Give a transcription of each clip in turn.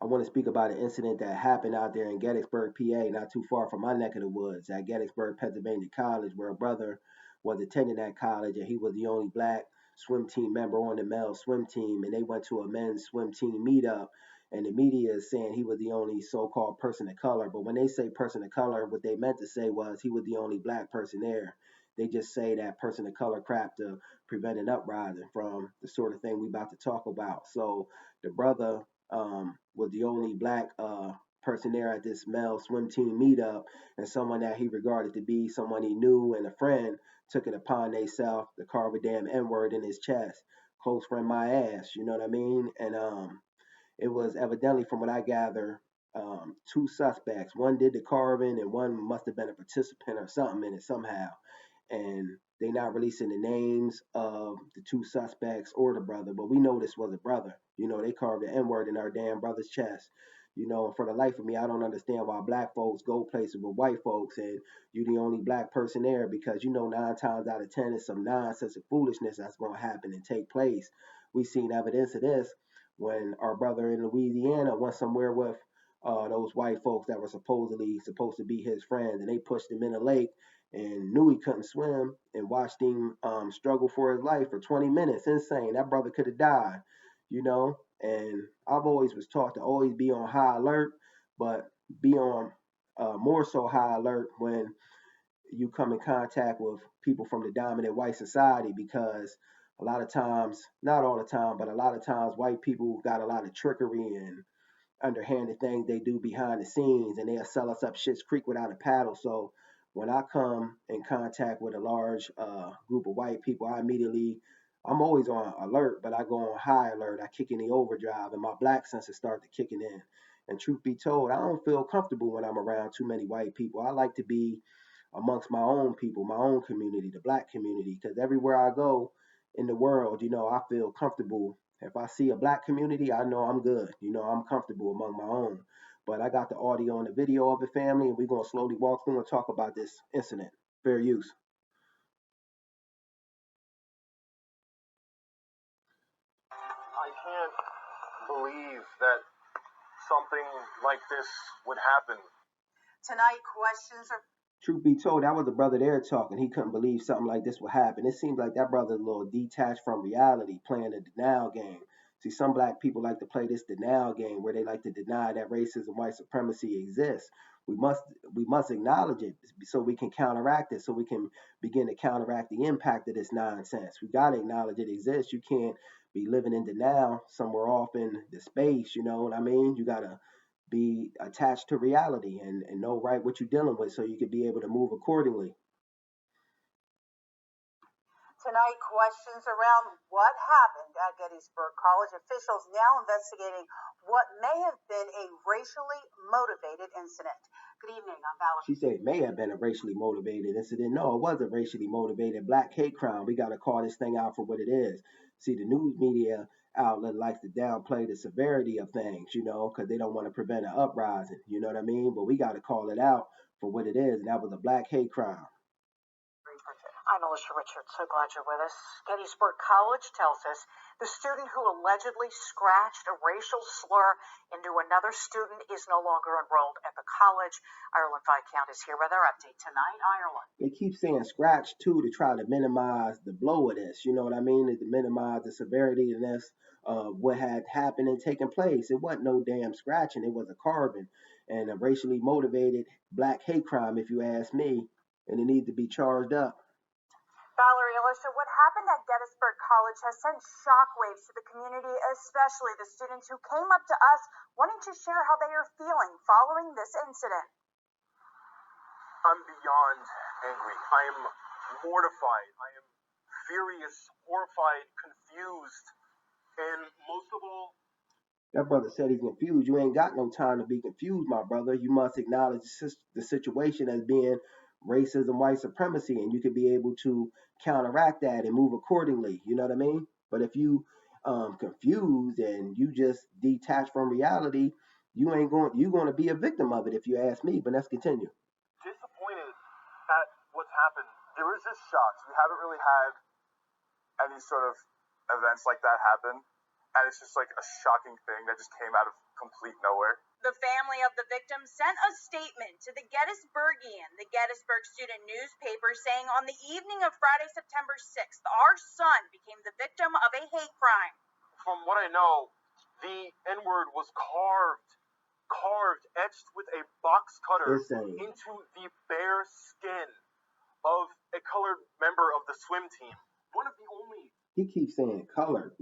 I want to speak about an incident that happened out there in Gettysburg, PA, not too far from my neck of the woods, at Gettysburg, Pennsylvania College, where a brother was attending that college, and he was the only black swim team member on the male swim team, and they went to a men's swim team meetup, and the media is saying he was the only so-called person of color. But when they say person of color, what they meant to say was he was the only black person there. They just say that person of color crap to prevent an uprising from the sort of thing we about to talk about. So the brother was the only black person there at this male swim team meetup, and someone that he regarded to be someone he knew and a friend took it upon themselves to carve a damn N word in his chest. Close friend, my ass. You know what I mean? And it was evidently, from what I gather, two suspects. One did the carving, and one must have been a participant or something in it somehow. And they not releasing the names of the two suspects or the brother, but we know this was a brother. You know, they carved the N word in our damn brother's chest. You know, and for the life of me, I don't understand why black folks go places with white folks and you're the only black person there, because you know 9 times out of 10 it's some nonsense and foolishness that's going to happen and take place. We seen evidence of this when our brother in Louisiana went somewhere with those white folks that were supposedly supposed to be his friends, and they pushed him in a lake and knew he couldn't swim and watched him struggle for his life for 20 minutes. Insane. That brother could have died, you know. And I've always was taught to always be on high alert, but be on more so high alert when you come in contact with people from the dominant white society, because a lot of times, not all the time, but a lot of times, white people got a lot of trickery and underhanded things they do behind the scenes, and they'll sell us up shit's creek without a paddle. So when I come in contact with a large group of white people, I'm always on alert, but I go on high alert. I kick in the overdrive, and my black senses start to kicking in. And truth be told, I don't feel comfortable when I'm around too many white people. I like to be amongst my own people, my own community, the black community, because everywhere I go in the world, you know, I feel comfortable. If I see a black community, I know I'm good. You know, I'm comfortable among my own. But I got the audio and the video of the family, and we're going to slowly walk through and talk about this incident. Fair use. I can't believe that something like this would happen. Tonight, questions are. Truth be told, that was the brother there talking. He couldn't believe something like this would happen. It seems like that brother's a little detached from reality, playing a denial game. See, some black people like to play this denial game where they like to deny that racism, white supremacy exists. We must we must acknowledge it so we can counteract it, so we can begin to counteract the impact of this nonsense. We gotta acknowledge it exists. You can't be living in denial somewhere off in the space, you know what I mean? You gotta be attached to reality and know right what you're dealing with so you can be able to move accordingly. Tonight, questions around what happened at Gettysburg College. Officials now investigating what may have been a racially motivated incident. Good evening, I'm Valerie. She said it may have been a racially motivated incident. No, it wasn't racially motivated. Black hate crime. We got to call this thing out for what it is. See, the news media outlet likes to downplay the severity of things, you know, because they don't want to prevent an uprising. You know what I mean? But we got to call it out for what it is, and that was a black hate crime. I'm Alicia Richards. So glad you're with us. Gettysburg College tells us the student who allegedly scratched a racial slur into another student is no longer enrolled at the college. Ireland Viscount is here with our update tonight. Ireland. They keep saying scratch too to try to minimize the blow of this. You know what I mean? To minimize the severity of this, what had happened and taken place. It wasn't no damn scratching. It was a carving and a racially motivated black hate crime, if you ask me, and it needs to be charged up. Valerie, Alicia, what happened at Gettysburg College has sent shockwaves to the community, especially the students who came up to us wanting to share how they are feeling following this incident. I'm beyond angry. I am mortified. I am furious, horrified, confused, and most of all, that brother said he's confused. You ain't got no time to be confused, my brother. You must acknowledge the situation as being racism, white supremacy, and you could be able to counteract that and move accordingly. You know what I mean? But if you confused and you just detach from reality, you're going to be a victim of it, if you ask me. But let's continue. Disappointed at what's happened. There is just shocked. We haven't really had any sort of events like that happen, And it's just like a shocking thing that just came out of complete nowhere. The family of the victim sent a statement to the Gettysburgian, the Gettysburg student newspaper, saying on the evening of Friday, September 6th, our son became the victim of a hate crime. From what I know, the N-word was etched with a box cutter Insane. into the bare skin of a colored member of the swim team. One of the only. He keeps saying colored,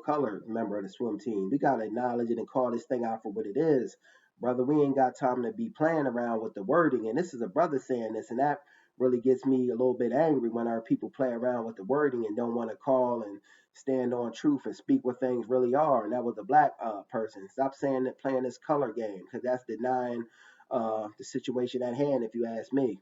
colored member of the swim team. We gotta acknowledge it and call this thing out for what it is. Brother, we ain't got time to be playing around with the wording. And this is a brother saying this, and that really gets me a little bit angry when our people play around with the wording and don't want to call and stand on truth and speak what things really are. And that was a black person. Stop saying that, playing this color game, because that's denying the situation at hand, if you ask me.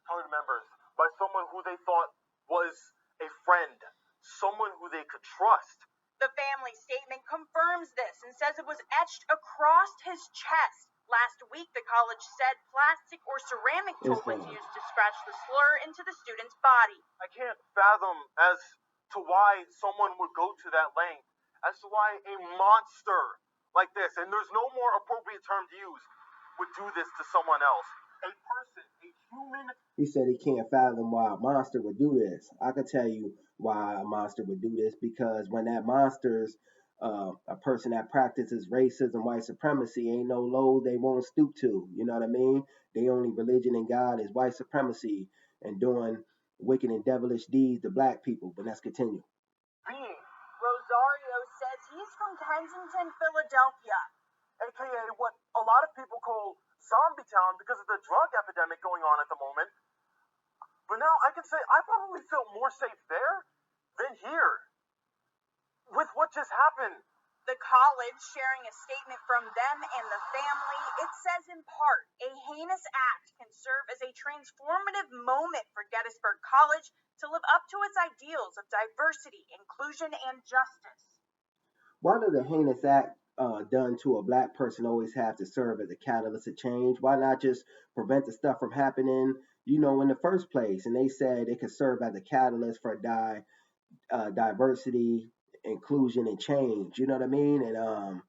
Colored members by someone who they thought was a friend, someone who they could trust. The family statement confirms this and says it was etched across his chest. Last week, the college said plastic or ceramic tool was used to scratch the slur into the student's body. I can't fathom as to why someone would go to that length, as to why a monster like this, and there's no more appropriate term to use, would do this to someone else. A person, a human. He said he can't fathom why a monster would do this. I could tell you why a monster would do this, because when that monster's a person that practices racism, white supremacy, ain't no low they won't stoop to. You know what I mean? They only religion in God is white supremacy and doing wicked and devilish deeds to black people. But let's continue. Rosario says he's from Kensington, Philadelphia, aka what a lot of people call Zombie Town because of the drug epidemic going on at the moment. But now I can say I probably felt more safe there than here. With what just happened. The college sharing a statement from them and the family. It says in part, a heinous act can serve as a transformative moment for Gettysburg College to live up to its ideals of diversity, inclusion, and justice. Why does a heinous act done to a black person always have to serve as a catalyst of change? Why not just prevent the stuff from happening, in the first place? And they said it could serve as a catalyst for diversity, inclusion, and change. You know what I mean? And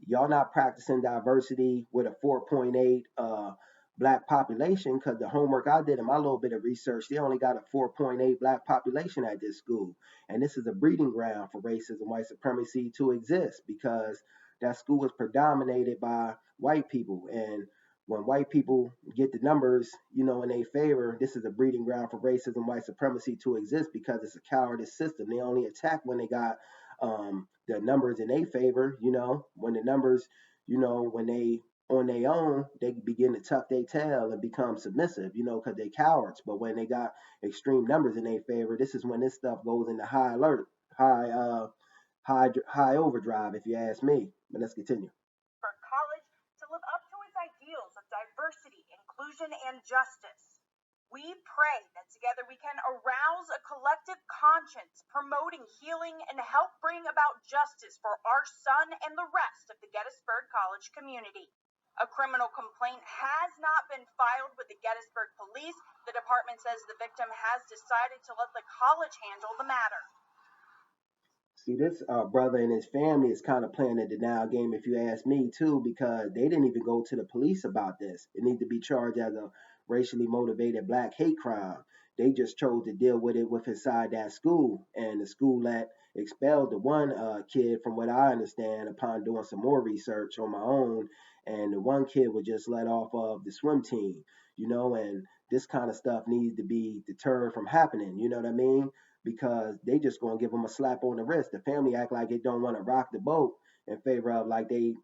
y'all not practicing diversity with a 4.8 black population, because the homework I did in my little bit of research, they only got a 4.8 black population at this school. And this is a breeding ground for racism, white supremacy to exist, because that school is predominated by white people. And when white people get the numbers, in their favor, this is a breeding ground for racism, white supremacy to exist, because it's a cowardice system. They only attack when they got the numbers in their favor. When the numbers, when they on their own, they begin to tuck their tail and become submissive, because they cowards. But when they got extreme numbers in their favor, this is when this stuff goes into high alert, high overdrive, if you ask me. But let's continue. For college to live up to its ideals of diversity, inclusion, and justice. We pray that together we can arouse a collective conscience, promoting healing and help bring about justice for our son and the rest of the Gettysburg College community. A criminal complaint has not been filed with the Gettysburg police. The department says the victim has decided to let the college handle the matter. See, this brother and his family is kind of playing a denial game, if you ask me, too, because they didn't even go to the police about this. It needs to be charged as a racially motivated black hate crime. They just chose to deal with it with inside that school, and the school that expelled the one kid, from what I understand, upon doing some more research on my own, and the one kid was just let off of the swim team, and this kind of stuff needs to be deterred from happening, you know what I mean? Because they just gonna give them a slap on the wrist. The family act like it don't want to rock the boat in favor of, like, they,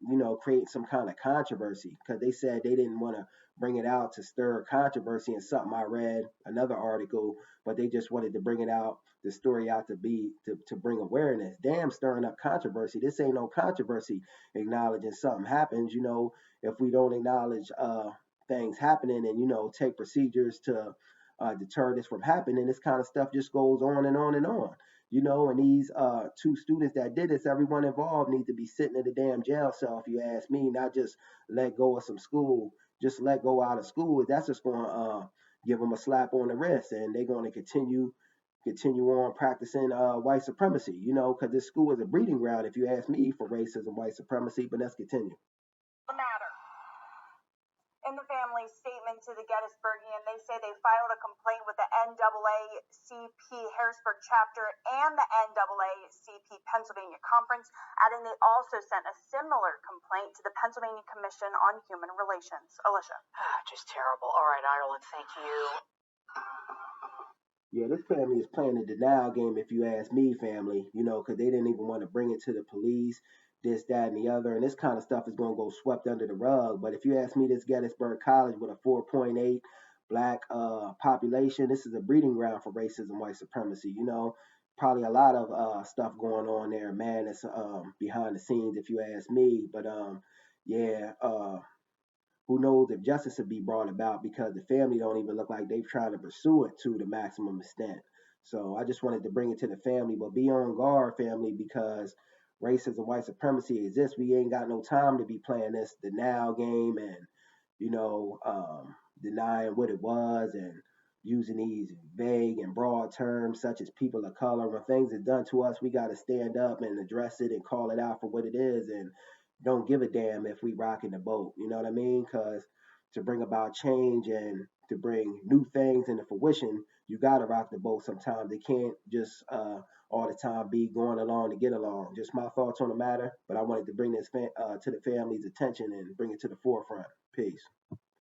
create some kind of controversy, because they said they didn't want to bring it out to stir controversy in something I read, another article, but they just wanted to bring it out, the story out to bring awareness. Damn, stirring up controversy. This ain't no controversy. Acknowledging something happens, if we don't acknowledge things happening and, take procedures to deter this from happening, this kind of stuff just goes on and on and on. And these two students that did this, everyone involved needs to be sitting in the damn jail cell, if you ask me, not just let go of some school, just let go out of school. That's just going to give them a slap on the wrist, and they're going to continue continue on practicing white supremacy, you know, because this school is a breeding ground, if you ask me, for racism, white supremacy. But let's continue. The matter. In the family's statement to the Gettysburgian, they say they filed a complaint with the NAACP Harrisburg chapter and the NAACP Pennsylvania Conference, adding they also sent a similar complaint to the Pennsylvania Commission on Human Relations. Alicia. Just terrible. All right, Ireland, thank you. Yeah, this family is playing a denial game, if you ask me, family, you know, because they didn't even want to bring it to the police, this, that, and the other. And this kind of stuff is going to go swept under the rug. But if you ask me, this Gettysburg College with a 4.8 black population, this is a breeding ground for racism, white supremacy, you know. Probably a lot of stuff going on there, man, that's behind the scenes, if you ask me. But yeah, who knows if justice will be brought about, because the family don't even look like they've tried to pursue it to the maximum extent. So I just wanted to bring it to the family, but be on guard, family, because racism, white supremacy exists. We ain't got no time to be playing this denial game and, you know, denying what it was and using these vague and broad terms such as people of color. When things are done to us, we got to stand up and address it and call it out for what it is, and don't give a damn if we rocking the boat. You know what I mean? Because to bring about change and to bring new things into fruition, you got to rock the boat sometimes. They can't just all the time be going along to get along. Just my thoughts on the matter, but I wanted to bring this to the family's attention and bring it to the forefront. Peace.